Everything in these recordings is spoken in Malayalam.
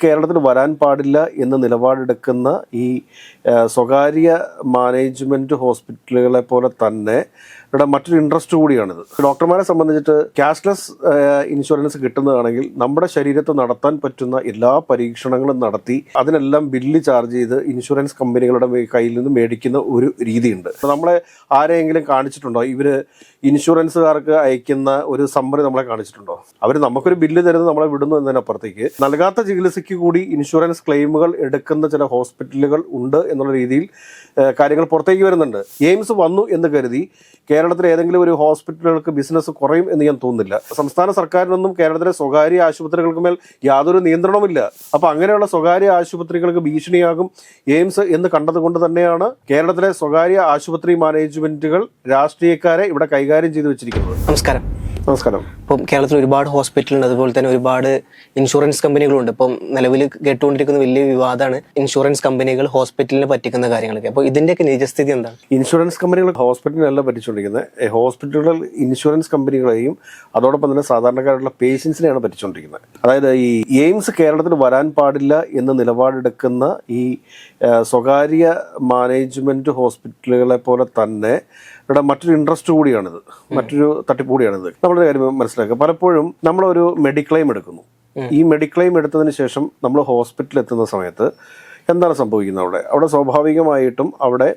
കേരളത്തിൽ വരാൻ പാടില്ല എന്ന് നിലപാടെടുക്കുന്ന ഈ സ്വകാര്യ മാനേജ്മെൻറ്റ് ഹോസ്പിറ്റലുകളെ പോലെ തന്നെ ഇവിടെ മറ്റൊരു ഇൻട്രസ്റ്റ് കൂടിയാണിത്. ഡോക്ടർമാരെ സംബന്ധിച്ചിട്ട് ക്യാഷ്ലെസ് ഇൻഷുറൻസ് കിട്ടുന്നതാണെങ്കിൽ നമ്മുടെ ശരീരത്ത് നടത്താൻ പറ്റുന്ന എല്ലാ പരീക്ഷണങ്ങളും നടത്തി അതിനെല്ലാം ബില്ല് ചാർജ് ചെയ്ത് ഇൻഷുറൻസ് കമ്പനികളുടെ കയ്യിൽ നിന്ന് മേടിക്കുന്ന ഒരു രീതിയുണ്ട്. നമ്മളെ ആരെയെങ്കിലും കാണിച്ചിട്ടുണ്ടോ? ഇവർ ഇൻഷുറൻസുകാർക്ക് അയക്കുന്ന ഒരു സമ്മറി നമ്മളെ കാണിച്ചിട്ടുണ്ടോ? അവർ നമുക്കൊരു ബില്ല് തരുന്നത് നമ്മളെ വിടുന്നു എന്നതിനപ്പുറത്തേക്ക് നൽകാത്ത ചികിത്സയ്ക്ക് കൂടി ഇൻഷുറൻസ് ക്ലെയിമുകൾ എടുക്കുന്ന ചില ഹോസ്പിറ്റലുകൾ ഉണ്ട് എന്നുള്ള രീതിയിൽ കാര്യങ്ങൾ പുറത്തേക്ക് വരുന്നുണ്ട്. എയിംസ് വന്നു എന്ന് കരുതി കേരളത്തിലെ ഏതെങ്കിലും ഒരു ഹോസ്പിറ്റലുകൾക്ക് ബിസിനസ് കുറയും എന്ന് ഞാൻ തോന്നുന്നില്ല. സംസ്ഥാന സർക്കാരിനൊന്നും കേരളത്തിലെ സ്വകാര്യ ആശുപത്രികൾക്ക് മേൽ യാതൊരു നിയന്ത്രണവുമില്ല. അപ്പോൾ അങ്ങനെയുള്ള സ്വകാര്യ ആശുപത്രികൾക്ക് ഭീഷണിയാകും എയിംസ് എന്ന് കണ്ടതുകൊണ്ട് തന്നെയാണ് കേരളത്തിലെ സ്വകാര്യ ആശുപത്രി മാനേജ്മെന്റുകൾ രാഷ്ട്രീയക്കാരെ ഇവിടെ കൈകാര്യം ചെയ്തു വെച്ചിരിക്കുന്നത്. നമസ്കാരം. നമസ്കാരം. ഇപ്പം കേരളത്തിൽ ഒരുപാട് ഹോസ്പിറ്റലുണ്ട്, അതുപോലെ തന്നെ ഒരുപാട് ഇൻഷുറൻസ് കമ്പനികളുണ്ട്. ഇപ്പം നിലവിൽ കേട്ടുകൊണ്ടിരിക്കുന്ന വലിയ വിവാദമാണ് ഇൻഷുറൻസ് കമ്പനികൾ ഹോസ്പിറ്റലിനെ പറ്റിക്കുന്ന കാര്യങ്ങളൊക്കെ. അപ്പോൾ ഇതിന്റെയൊക്കെ നിജസ്ഥിതി എന്താണ്? ഇൻഷുറൻസ് കമ്പനികൾ ഹോസ്പിറ്റലിനല്ല പറ്റിച്ചുകൊണ്ടിരിക്കുന്നത്. ഹോസ്പിറ്റലുകൾ ഇൻഷുറൻസ് കമ്പനികളെയും അതോടൊപ്പം തന്നെ സാധാരണക്കാരുള്ള പേഷ്യൻസിനെയാണ് പറ്റിച്ചുകൊണ്ടിരിക്കുന്നത്. അതായത് ഈ എയിംസ് കേരളത്തിൽ വരാൻ പാടില്ല എന്ന് നിലപാടെടുക്കുന്ന ഈ സ്വകാര്യ മാനേജ്മെന്റ് ഹോസ്പിറ്റലുകളെ പോലെ തന്നെ ഇവിടെ മറ്റൊരു ഇൻട്രസ്റ്റ് കൂടിയാണിത്, മറ്റൊരു തട്ടിപ്പ് കൂടിയാണിത്. നമ്മളൊരു കാര്യം മനസ്സിലാക്കുക, പലപ്പോഴും നമ്മളൊരു മെഡിക്ലെയിം എടുക്കുന്നു. ഈ മെഡിക്ലെയിം എടുത്തതിന് ശേഷം നമ്മൾ ഹോസ്പിറ്റലിൽ എത്തുന്ന സമയത്ത് എന്താണ് സംഭവിക്കുന്നത്? അവിടെ സ്വാഭാവികമായിട്ടും അവിടെ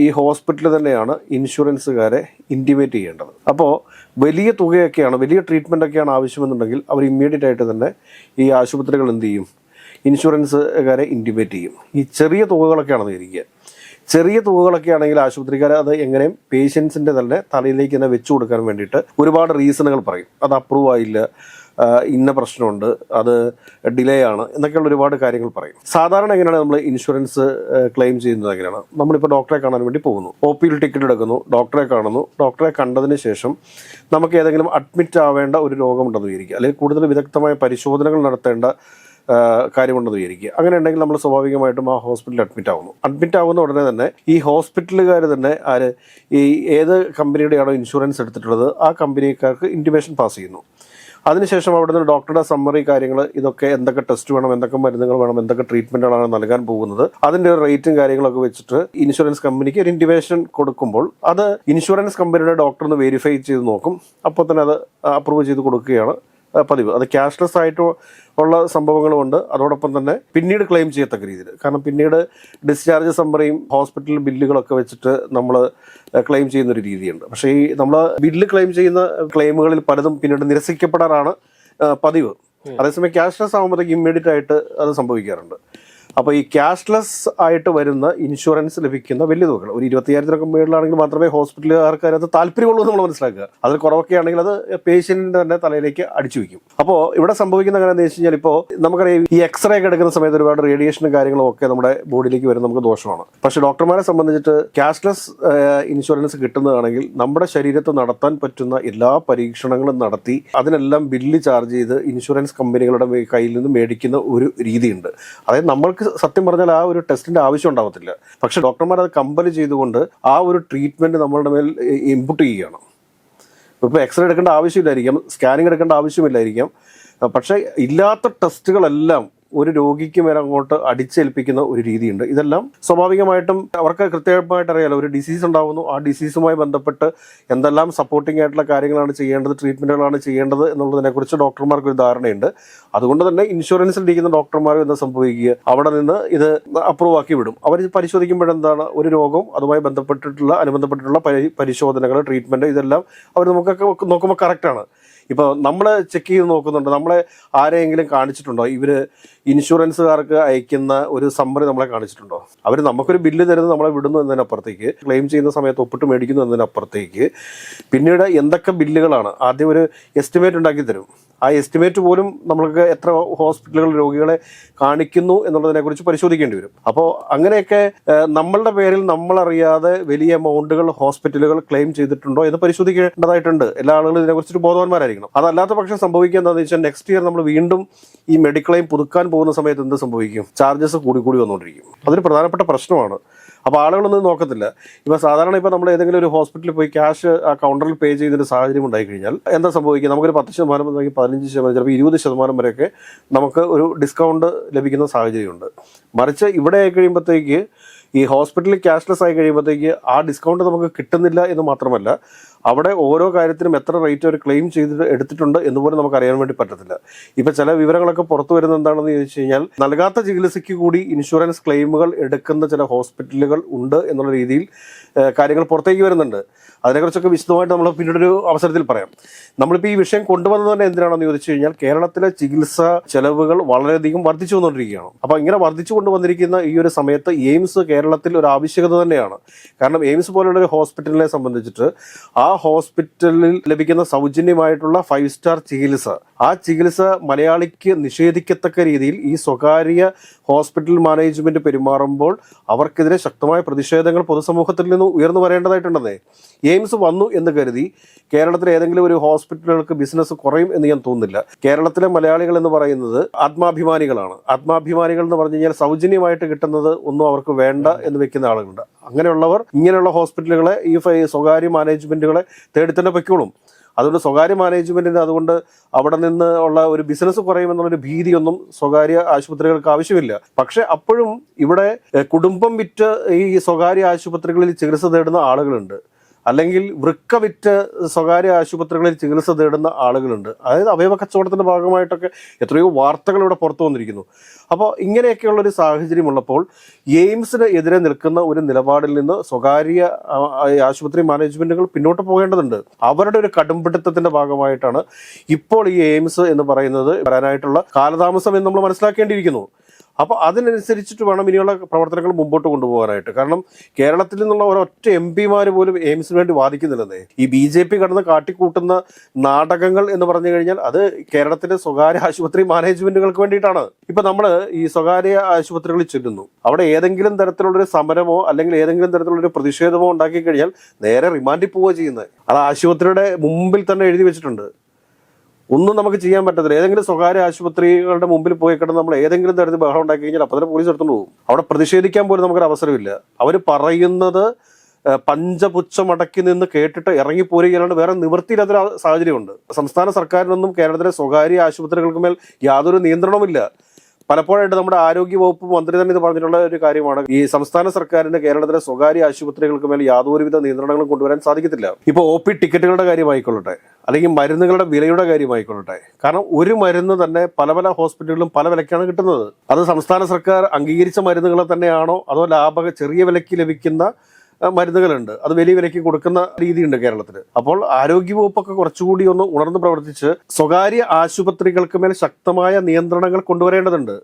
ഈ ഹോസ്പിറ്റൽ തന്നെയാണ് ഇൻഷുറൻസുകാരെ ഇൻറ്റിമേറ്റ് ചെയ്യേണ്ടത്. അപ്പോൾ വലിയ തുകയൊക്കെയാണ്, വലിയ ട്രീറ്റ്മെൻറ്റൊക്കെയാണ് ആവശ്യമെന്നുണ്ടെങ്കിൽ അവർ ഇമ്മീഡിയറ്റ് ആയിട്ട് തന്നെ ഈ ആശുപത്രികൾ എന്ത് ചെയ്യും? ഇൻഷുറൻസുകാരെ ഇൻറ്റിമേറ്റ് ചെയ്യും. ഈ ചെറിയ തുകകളൊക്കെയാണെന്ന് ഇരിക്കുക. ചെറിയ തുകകളൊക്കെ ആണെങ്കിൽ ആശുപത്രിക്കാർ അത് എങ്ങനെയും പേഷ്യൻസിൻ്റെ തന്നെ തലയിലേക്ക് തന്നെ വെച്ചു കൊടുക്കാൻ വേണ്ടിയിട്ട് ഒരുപാട് റീസണുകൾ പറയും. അത് അപ്രൂവ് ആയില്ല, ഇന്ന പ്രശ്നമുണ്ട്, അത് ഡിലേ ആണ് എന്നൊക്കെയുള്ള ഒരുപാട് കാര്യങ്ങൾ പറയും. സാധാരണ എങ്ങനെയാണ് നമ്മൾ ഇൻഷുറൻസ് ക്ലെയിം ചെയ്യുന്നത്? എങ്ങനെയാണ്? നമ്മളിപ്പോൾ ഡോക്ടറെ കാണാൻ വേണ്ടി പോകുന്നു, OPയിൽ ടിക്കറ്റ് എടുക്കുന്നു, ഡോക്ടറെ കാണുന്നു. ഡോക്ടറെ കണ്ടതിന് ശേഷം നമുക്ക് ഏതെങ്കിലും അഡ്മിറ്റ് ആവേണ്ട ഒരു രോഗമുണ്ടെന്ന് വിചാരിക്കുക, അല്ലെങ്കിൽ കൂടുതൽ വിദഗ്ധമായ പരിശോധനകൾ നടത്തേണ്ട കാര്യമുണ്ടെന്ന് വിചാരിക്കുക. അങ്ങനെ ഉണ്ടെങ്കിൽ നമ്മൾ സ്വാഭാവികമായിട്ടും ആ ഹോസ്പിറ്റലിൽ അഡ്മിറ്റ് ആവുന്ന ഉടനെ തന്നെ ഈ ഹോസ്പിറ്റലുകാർ തന്നെ ഈ ഏത് കമ്പനിയുടെയാണോ ഇൻഷുറൻസ് എടുത്തിട്ടുള്ളത് ആ കമ്പനിക്കാർക്ക് ഇൻറ്റിമേഷൻ പാസ് ചെയ്യുന്നു. അതിനുശേഷം അവിടെ നിന്ന് ഡോക്ടറുടെ സമ്മറി കാര്യങ്ങൾ, ഇതൊക്കെ എന്തൊക്കെ ടെസ്റ്റ് വേണം, എന്തൊക്കെ മരുന്നുകൾ വേണം, എന്തൊക്കെ ട്രീറ്റ്മെൻറ്റുകളാണ് നൽകാൻ പോകുന്നത്, അതിൻ്റെ ഒരു റേറ്റും കാര്യങ്ങളൊക്കെ വെച്ചിട്ട് ഇൻഷുറൻസ് കമ്പനിക്ക് ഒരു ഇൻറ്റിമേഷൻ കൊടുക്കുമ്പോൾ അത് ഇൻഷുറൻസ് കമ്പനിയുടെ ഡോക്ടറിന് വെരിഫൈ ചെയ്ത് നോക്കും. അപ്പോൾ തന്നെ അത് അപ്രൂവ് ചെയ്ത് കൊടുക്കുകയാണ് പതിവ്. അത് ക്യാഷ്ലെസ് ആയിട്ട് ഉള്ള സംഭവങ്ങളുമുണ്ട്. അതോടൊപ്പം തന്നെ പിന്നീട് ക്ലെയിം ചെയ്യത്തക്ക രീതിയിൽ, കാരണം പിന്നീട് ഡിസ്ചാർജ് സമ്മറിയും ഹോസ്പിറ്റൽ ബില്ലുകളൊക്കെ വെച്ചിട്ട് നമ്മൾ ക്ലെയിം ചെയ്യുന്നൊരു രീതിയുണ്ട്. പക്ഷേ ഈ നമ്മൾ ബില്ല് ക്ലെയിം ചെയ്യുന്ന ക്ലെയിമുകളിൽ പലതും പിന്നീട് നിരസിക്കപ്പെടാറാണ് പതിവ്. അതേസമയം ക്യാഷ്ലെസ് ആകുമ്പോഴത്തേക്ക് ഇമ്മീഡിയറ്റ് ആയിട്ട് അത് സംഭവിക്കാറുണ്ട്. അപ്പോൾ ഈ ക്യാഷ്ലെസ് ആയിട്ട് വരുന്ന ഇൻഷുറൻസ് ലഭിക്കുന്ന വലിയ തുകകൾ ഒരു 20,000 മേളിലാണെങ്കിൽ മാത്രമേ ഹോസ്പിറ്റലുകാർക്ക് അതിനകത്ത് താല്പര്യമുള്ളൂ എന്ന് നമ്മൾ മനസ്സിലാക്കുക. അതിൽ കുറവൊക്കെ ആണെങ്കിൽ അത് പേഷ്യൻറ്റിൻ്റെ തന്നെ തലയിലേക്ക് അടിച്ചു വയ്ക്കും. അപ്പോൾ ഇവിടെ സംഭവിക്കുന്ന കാര്യം വെച്ച് കഴിഞ്ഞാൽ, ഇപ്പോൾ നമുക്കറിയാം ഈ എക്സ്റേ ഒക്കെ എടുക്കുന്ന സമയത്ത് ഒരുപാട് റേഡിയേഷനും കാര്യങ്ങളും ഒക്കെ നമ്മുടെ ബോഡിയിലേക്ക് വരുന്ന നമുക്ക് ദോഷമാണ്. പക്ഷേ ഡോക്ടർമാരെ സംബന്ധിച്ചിട്ട് ക്യാഷ്ലെസ് ഇൻഷുറൻസ് കിട്ടുന്നതാണെങ്കിൽ നമ്മുടെ ശരീരത്ത് നടത്താൻ പറ്റുന്ന എല്ലാ പരീക്ഷണങ്ങളും നടത്തി അതിനെല്ലാം ബില്ല് ചാർജ് ചെയ്ത് ഇൻഷുറൻസ് കമ്പനികളുടെ കയ്യിൽ നിന്ന് മേടിക്കുന്ന ഒരു രീതിയുണ്ട്. അതായത് നമ്മൾക്ക് സത്യം പറഞ്ഞാൽ ആ ഒരു ടെസ്റ്റിന്റെ ആവശ്യം ഉണ്ടാവത്തില്ല. പക്ഷെ ഡോക്ടർമാർ അത് കമ്പൽ ചെയ്തുകൊണ്ട് ആ ഒരു ട്രീറ്റ്മെന്റ് നമ്മളുടെ മേൽ ഇൻപുട്ട് ചെയ്യുകയാണ്. ഇപ്പോൾ എക്സ്റേ എടുക്കേണ്ട ആവശ്യമില്ലായിരിക്കാം, സ്കാനിങ് എടുക്കേണ്ട ആവശ്യമില്ലായിരിക്കാം. പക്ഷേ ഇല്ലാത്ത ടെസ്റ്റുകളെല്ലാം ഒരു രോഗിക്ക് മേലെ അങ്ങോട്ട് അടിച്ചേൽപ്പിക്കുന്ന ഒരു രീതിയുണ്ട്. ഇതെല്ലാം സ്വാഭാവികമായിട്ടും അവർക്ക് കൃത്യമായിട്ട് അറിയാലോ, ഒരു ഡിസീസ് ഉണ്ടാകുന്നു, ആ ഡിസീസുമായി ബന്ധപ്പെട്ട് എന്തെല്ലാം സപ്പോർട്ടിംഗ് ആയിട്ടുള്ള കാര്യങ്ങളാണ് ചെയ്യേണ്ടത്, ട്രീറ്റ്മെൻറ്റുകളാണ് ചെയ്യേണ്ടത് എന്നുള്ളതിനെക്കുറിച്ച് ഡോക്ടർമാർക്ക് ഒരു ധാരണയുണ്ട്. അതുകൊണ്ട് തന്നെ ഇൻഷുറൻസിൽ ഇരിക്കുന്ന ഡോക്ടർമാർ എന്താ സംഭവിക്കുക, അവിടെ നിന്ന് ഇത് അപ്രൂവ് ആക്കി വിടും. അവർ പരിശോധിക്കുമ്പോഴെന്താണ് ഒരു രോഗം, അതുമായി അനുബന്ധപ്പെട്ടിട്ടുള്ള പരിശോധനകൾ, ട്രീറ്റ്മെൻറ്റ്, ഇതെല്ലാം അവർ നമുക്കൊക്കെ നോക്കുമ്പോൾ കറക്റ്റാണ്. ഇപ്പോൾ നമ്മൾ ചെക്ക് ചെയ്ത് നോക്കുന്നുണ്ട്, നമ്മളെ ആരെയെങ്കിലും കാണിച്ചിട്ടുണ്ടോ? ഇവർ ഇൻഷുറൻസുകാർക്ക് അയക്കുന്ന ഒരു സമ്മറി നമ്മളെ കാണിച്ചിട്ടുണ്ടോ? അവർ നമുക്കൊരു ബില്ല് തരുന്നത് നമ്മളെ വിടുന്നു എന്നതിനപ്പുറത്തേക്ക്, ക്ലെയിം ചെയ്യുന്ന സമയത്ത് ഒപ്പിട്ട് മേടിക്കുന്നു എന്നതിനപ്പുറത്തേക്ക് പിന്നീട് എന്തൊക്കെ ബില്ലുകളാണ് ആദ്യം ഒരു എസ്റ്റിമേറ്റ് ഉണ്ടാക്കി തരും. ആ എസ്റ്റിമേറ്റ് പോലും നമ്മൾക്ക് എത്ര ഹോസ്പിറ്റലുകൾ രോഗികളെ കാണിക്കുന്നു എന്നുള്ളതിനെക്കുറിച്ച് പരിശോധിക്കേണ്ടി വരും. അപ്പോൾ അങ്ങനെയൊക്കെ നമ്മളുടെ പേരിൽ നമ്മളറിയാതെ വലിയ എമൗണ്ടുകൾ ഹോസ്പിറ്റലുകൾ ക്ലെയിം ചെയ്തിട്ടുണ്ടോ എന്ന് പരിശോധിക്കേണ്ടതായിട്ടുണ്ട്. എല്ലാ ആളുകളും ഇതിനെക്കുറിച്ചൊരു ബോധവാന്മാരായിരിക്കണം. അതല്ലാത്ത പക്ഷം സംഭവിക്കുക എന്താണെന്ന് വെച്ചാൽ, നെക്സ്റ്റ് ഇയർ നമ്മൾ വീണ്ടും ഈ മെഡിക്ലെയിം പുതുക്കാൻ പോകുന്ന സമയത്ത് എന്ത് സംഭവിക്കും? ചാർജസ് കൂടി വന്നുകൊണ്ടിരിക്കും. അതൊരു പ്രധാനപ്പെട്ട പ്രശ്നമാണ്. അപ്പോൾ ആളുകളൊന്നും നോക്കത്തില്ല. ഇപ്പോൾ സാധാരണ ഇപ്പോൾ നമ്മൾ ഏതെങ്കിലും ഒരു ഹോസ്പിറ്റലിൽ പോയി ക്യാഷ് ആ കൗണ്ടറിൽ പേ ചെയ്തൊരു സാഹചര്യം ഉണ്ടായി കഴിഞ്ഞാൽ എന്താ സംഭവിക്കുക? നമുക്കൊരു 10% അല്ലെങ്കിൽ 15%, ചിലപ്പോൾ 20% വരെയൊക്കെ നമുക്ക് ഒരു ഡിസ്കൗണ്ട് ലഭിക്കുന്ന സാഹചര്യമുണ്ട്. മറിച്ച് ഇവിടെ ആയി കഴിയുമ്പോഴത്തേക്ക് ഈ ഹോസ്പിറ്റലിൽ ക്യാഷ്ലെസ് ആയി കഴിയുമ്പോഴത്തേക്ക് ആ ഡിസ്കൗണ്ട് നമുക്ക് കിട്ടുന്നില്ല എന്ന് മാത്രമല്ല, അവിടെ ഓരോ കാര്യത്തിനും എത്ര റേറ്റ് അവർ ക്ലെയിം ചെയ്തിട്ട് എടുത്തിട്ടുണ്ട് എന്നുപോലും നമുക്ക് അറിയാൻ വേണ്ടി പറ്റത്തില്ല. ഇപ്പം ചില വിവരങ്ങളൊക്കെ പുറത്തു വരുന്നത് എന്താണെന്ന് ചോദിച്ചു കഴിഞ്ഞാൽ, നൽകാത്ത ചികിത്സയ്ക്ക് കൂടി ഇൻഷുറൻസ് ക്ലെയിമുകൾ എടുക്കുന്ന ചില ഹോസ്പിറ്റലുകൾ ഉണ്ട് എന്നുള്ള രീതിയിൽ കാര്യങ്ങൾ പുറത്തേക്ക് വരുന്നുണ്ട്. അതിനെക്കുറിച്ചൊക്കെ വിശദമായിട്ട് നമ്മൾ പിന്നീടൊരു അവസരത്തിൽ പറയാം. നമ്മളിപ്പോൾ ഈ വിഷയം കൊണ്ടുവന്നത് തന്നെ എന്തിനാണെന്ന് ചോദിച്ചു കഴിഞ്ഞാൽ, കേരളത്തിലെ ചികിത്സാ ചെലവുകൾ വളരെയധികം വർദ്ധിച്ചു വന്നുകൊണ്ടിരിക്കുകയാണ്. അപ്പോൾ ഇങ്ങനെ വർദ്ധിച്ചു കൊണ്ടുവന്നിരിക്കുന്ന ഈ ഒരു സമയത്ത് എയിംസ് കേരളത്തിൽ ഒരു ആവശ്യകത തന്നെയാണ്. കാരണം എയിംസ് പോലുള്ള ഒരു ഹോസ്പിറ്റലിനെ സംബന്ധിച്ചിട്ട് ആ ഹോസ്പിറ്റലിൽ ലഭിക്കുന്ന സൗജന്യമായിട്ടുള്ള 5 സ്റ്റാർ ചികിത്സ, ആ ചികിത്സ മലയാളിക്ക് നിഷേധിക്കത്തക്ക രീതിയിൽ ഈ സ്വകാര്യ ഹോസ്പിറ്റൽ മാനേജ്മെന്റ് പെരുമാറുമ്പോൾ അവർക്കെതിരെ ശക്തമായ പ്രതിഷേധങ്ങൾ പൊതുസമൂഹത്തിൽ നിന്ന് ഉയർന്നു വരേണ്ടതായിട്ടുണ്ടെന്നേ. എയിംസ് വന്നു എന്ന് കരുതി കേരളത്തിലെ ഏതെങ്കിലും ഒരു ഹോസ്പിറ്റലുകൾക്ക് ബിസിനസ് കുറയും എന്ന് ഞാൻ തോന്നുന്നില്ല. കേരളത്തിലെ മലയാളികൾ എന്ന് പറയുന്നത് ആത്മാഭിമാനികളാണ്. ആത്മാഭിമാനികൾ എന്ന് പറഞ്ഞു കഴിഞ്ഞാൽ സൗജന്യമായിട്ട് കിട്ടുന്നത് ഒന്നും അവർക്ക് വേണ്ട എന്ന് വെക്കുന്ന ആളുകളുണ്ട്. അങ്ങനെയുള്ളവർ ഇങ്ങനെയുള്ള ഹോസ്പിറ്റലുകളെ, ഈ സ്വകാര്യ മാനേജ്മെന്റുകളെ തേടി തന്നെ പൊയ്ക്കോളും. അതുകൊണ്ട് സ്വകാര്യ മാനേജ്മെന്റിന് അതുകൊണ്ട് അവിടെ നിന്ന് ഉള്ള ഒരു ബിസിനസ് കുറയുമെന്നുള്ളൊരു ഭീതിയൊന്നും സ്വകാര്യ ആശുപത്രികൾക്ക് ആവശ്യമില്ല. പക്ഷെ അപ്പോഴും ഇവിടെ കുടുംബം വിറ്റ് ഈ സ്വകാര്യ ആശുപത്രികളിൽ ചികിത്സ തേടുന്ന ആളുകളുണ്ട്, അല്ലെങ്കിൽ വൃക്ക വിറ്റ് സ്വകാര്യ ആശുപത്രികളിൽ ചികിത്സ തേടുന്ന ആളുകളുണ്ട്. അതായത് അവയവ കച്ചവടത്തിന്റെ ഭാഗമായിട്ടൊക്കെ എത്രയോ വാർത്തകൾ ഇവിടെ പുറത്തു വന്നിരിക്കുന്നു. അപ്പോൾ ഇങ്ങനെയൊക്കെയുള്ളൊരു സാഹചര്യമുള്ളപ്പോൾ എയിംസിന് എതിരെ നിൽക്കുന്ന ഒരു നിലപാടിൽ നിന്ന് സ്വകാര്യ ആശുപത്രി മാനേജ്മെന്റുകൾ പിന്നോട്ട് പോകേണ്ടതുണ്ട്. അവരുടെ ഒരു കടുംപിടുത്തത്തിന്റെ ഭാഗമായിട്ടാണ് ഇപ്പോൾ ഈ എയിംസ് എന്ന് പറയുന്നത് വരാനായിട്ടുള്ള കാലതാമസം എന്ന് നമ്മൾ മനസ്സിലാക്കേണ്ടിയിരിക്കുന്നു. അപ്പോൾ അതിനനുസരിച്ചിട്ട് വേണം ഇനിയുള്ള പ്രവർത്തനങ്ങൾ മുമ്പോട്ട് കൊണ്ടുപോകാനായിട്ട്. കാരണം കേരളത്തിൽ നിന്നുള്ള ഒരൊറ്റ MP-മാർ പോലും എയിംസിന് വേണ്ടി വാദിക്കുന്നില്ലെന്നേ. ഈ BJP കടന്ന് കാട്ടിക്കൂട്ടുന്ന നാടകങ്ങൾ എന്ന് പറഞ്ഞു കഴിഞ്ഞാൽ അത് കേരളത്തിലെ സ്വകാര്യ ആശുപത്രി മാനേജ്മെന്റുകൾക്ക് വേണ്ടിയിട്ടാണ്. ഇപ്പൊ നമ്മൾ ഈ സ്വകാര്യ ആശുപത്രികളിൽ ചെല്ലുന്നു, അവിടെ ഏതെങ്കിലും തരത്തിലുള്ളൊരു സമരമോ അല്ലെങ്കിൽ ഏതെങ്കിലും തരത്തിലുള്ളൊരു പ്രതിഷേധമോ ഉണ്ടാക്കി കഴിഞ്ഞാൽ നേരെ റിമാൻഡിൽ പോവുക ചെയ്യുന്നത്. അത് ആശുപത്രിയുടെ മുമ്പിൽ തന്നെ എഴുതി വെച്ചിട്ടുണ്ട്. ഒന്നും നമുക്ക് ചെയ്യാൻ പറ്റത്തില്ല. ഏതെങ്കിലും സ്വകാര്യ ആശുപത്രികളുടെ മുമ്പിൽ പോയി കിടന്ന് നമ്മൾ ഏതെങ്കിലും തരത്തിൽ ബഹളം ഉണ്ടാക്കി കഴിഞ്ഞാൽ അപ്പോൾ തന്നെ പോലീസ് എടുത്തുകൊണ്ട് പോകും. അവിടെ പ്രതിഷേധിക്കാൻ പോലും നമുക്കൊരു അവസരമില്ല. അവർ പറയുന്നത് പഞ്ചപുച്ഛമടക്കി നിന്ന് കേട്ടിട്ട് ഇറങ്ങിപ്പോരുകയാണ്. വേറെ നിവൃത്തിയില്ലാത്തൊരു സാഹചര്യമുണ്ട്. സംസ്ഥാന സർക്കാരിനൊന്നും കേരളത്തിലെ സ്വകാര്യ ആശുപത്രികൾക്ക് മേൽ യാതൊരു നിയന്ത്രണവുമില്ല. പലപ്പോഴായിട്ട് നമ്മുടെ ആരോഗ്യ വകുപ്പ് മന്ത്രി തന്നെ ഇത് പറഞ്ഞിട്ടുള്ള ഒരു കാര്യമാണ്, ഈ സംസ്ഥാന സർക്കാരിന് കേരളത്തിലെ സ്വകാര്യ ആശുപത്രികൾക്ക് മേൽ യാതൊരുവിധ നിയന്ത്രണങ്ങളും കൊണ്ടുവരാൻ സാധിക്കത്തില്ല. ഇപ്പോൾ OP ടിക്കറ്റുകളുടെ കാര്യമായിക്കൊള്ളട്ടെ, അല്ലെങ്കിൽ മരുന്നുകളുടെ വിലയുടെ കാര്യമായിക്കൊള്ളട്ടെ. കാരണം ഒരു മരുന്ന് തന്നെ പല പല ഹോസ്പിറ്റലുകളിലും പല വിലയ്ക്കാണ് കിട്ടുന്നത്. അത് സംസ്ഥാന സർക്കാർ അംഗീകരിച്ച മരുന്നുകൾ തന്നെയാണോ അതോ ചെറിയ വിലയ്ക്ക് ലഭിക്കുന്ന മരുന്നുകളുണ്ട്, അത് വലിയ വിലയ്ക്ക് കൊടുക്കുന്ന രീതിയുണ്ട് കേരളത്തിൽ. അപ്പോൾ ആരോഗ്യവകുപ്പൊക്കെ കുറച്ചുകൂടി ഒന്ന് ഉണർന്ന് പ്രവർത്തിച്ച് സ്വകാര്യ ആശുപത്രികൾക്ക് മേൽ ശക്തമായ നിയന്ത്രണങ്ങൾ കൊണ്ടുവരേണ്ടതുണ്ട്.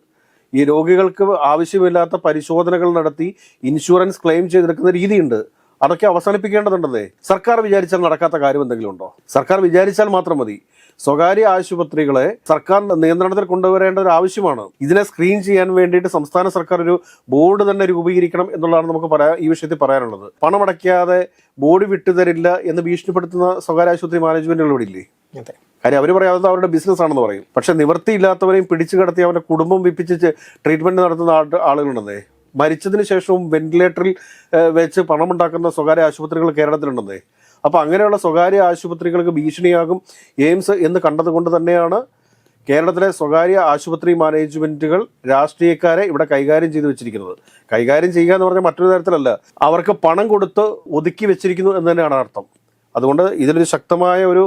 ഈ രോഗികൾക്ക് ആവശ്യമില്ലാത്ത പരിശോധനകൾ നടത്തി ഇൻഷുറൻസ് ക്ലെയിം ചെയ്തെടുക്കുന്ന രീതിയുണ്ട്. അതൊക്കെ അവസാനിപ്പിക്കേണ്ടതുണ്ടെന്നേ. സർക്കാർ വിചാരിച്ചാൽ നടക്കാത്ത കാര്യം എന്തെങ്കിലും ഉണ്ടോ? സർക്കാർ വിചാരിച്ചാൽ മാത്രം മതി. സ്വകാര്യ ആശുപത്രികളെ സർക്കാർ നിയന്ത്രണത്തിൽ കൊണ്ടുവരേണ്ട ഒരു ആവശ്യമാണ്. ഇതിനെ സ്ക്രീൻ ചെയ്യാൻ വേണ്ടിയിട്ട് സംസ്ഥാന സർക്കാർ ഒരു ബോർഡ് തന്നെ രൂപീകരിക്കണം എന്നുള്ളതാണ് നമുക്ക് ഈ വിഷയത്തിൽ പറയാനുള്ളത്. പണമടയ്ക്കാതെ ബോർഡ് വിട്ടുതരില്ല എന്ന് ഭീഷണിപ്പെടുത്തുന്ന സ്വകാര്യ ആശുപത്രി മാനേജ്മെന്റുകൾ ഇവിടെ ഇല്ലേ? കാര്യം അവർ പറയാതെ അവരുടെ ബിസിനസ് ആണെന്ന് പറയും. പക്ഷെ നിവൃത്തിയില്ലാത്തവരെയും പിടിച്ചു കടത്തി അവരുടെ കുടുംബം വിപ്പിച്ച് ട്രീറ്റ്മെന്റ് നടത്തുന്ന ആളുകളുണ്ടെന്നേ. മരിച്ചതിന് ശേഷവും വെന്റിലേറ്ററിൽ വെച്ച് പണമുണ്ടാക്കുന്ന സ്വകാര്യ ആശുപത്രികൾ കേരളത്തിലുണ്ടെന്നേ. അപ്പോൾ അങ്ങനെയുള്ള സ്വകാര്യ ആശുപത്രികൾക്ക് ഭീഷണിയാകും എയിംസ് എന്ന് കണ്ടതുകൊണ്ട് തന്നെയാണ് കേരളത്തിലെ സ്വകാര്യ ആശുപത്രി മാനേജ്മെന്റുകൾ രാഷ്ട്രീയക്കാരെ ഇവിടെ കൈകാര്യം ചെയ്തു വെച്ചിരിക്കുന്നത്. കൈകാര്യം ചെയ്യുക എന്ന് പറഞ്ഞാൽ മറ്റൊരു തരത്തിലല്ല, അവർക്ക് പണം കൊടുത്ത് ഒതുക്കി വെച്ചിരിക്കുന്നു എന്ന് തന്നെയാണ് അർത്ഥം. അതുകൊണ്ട് ഇതിലൊരു ശക്തമായ ഒരു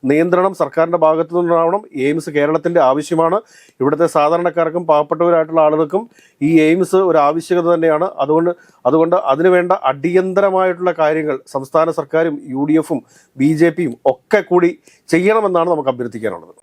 നിയന്ത്രണം സർക്കാരിൻ്റെ ഭാഗത്തു നിന്നുണ്ടാവണം. എയിംസ് കേരളത്തിൻ്റെ ആവശ്യമാണ്. ഇവിടുത്തെ സാധാരണക്കാർക്കും പാവപ്പെട്ടവരായിട്ടുള്ള ആളുകൾക്കും ഈ എയിംസ് ഒരു ആവശ്യകത തന്നെയാണ്. അതുകൊണ്ട് അതിനുവേണ്ട അടിയന്തരമായിട്ടുള്ള കാര്യങ്ങൾ സംസ്ഥാന സർക്കാരും UDF-ഉം BJP-യും ഒക്കെ കൂടി ചെയ്യണമെന്നാണ് നമുക്ക് അഭ്യർത്ഥിക്കാനുള്ളത്.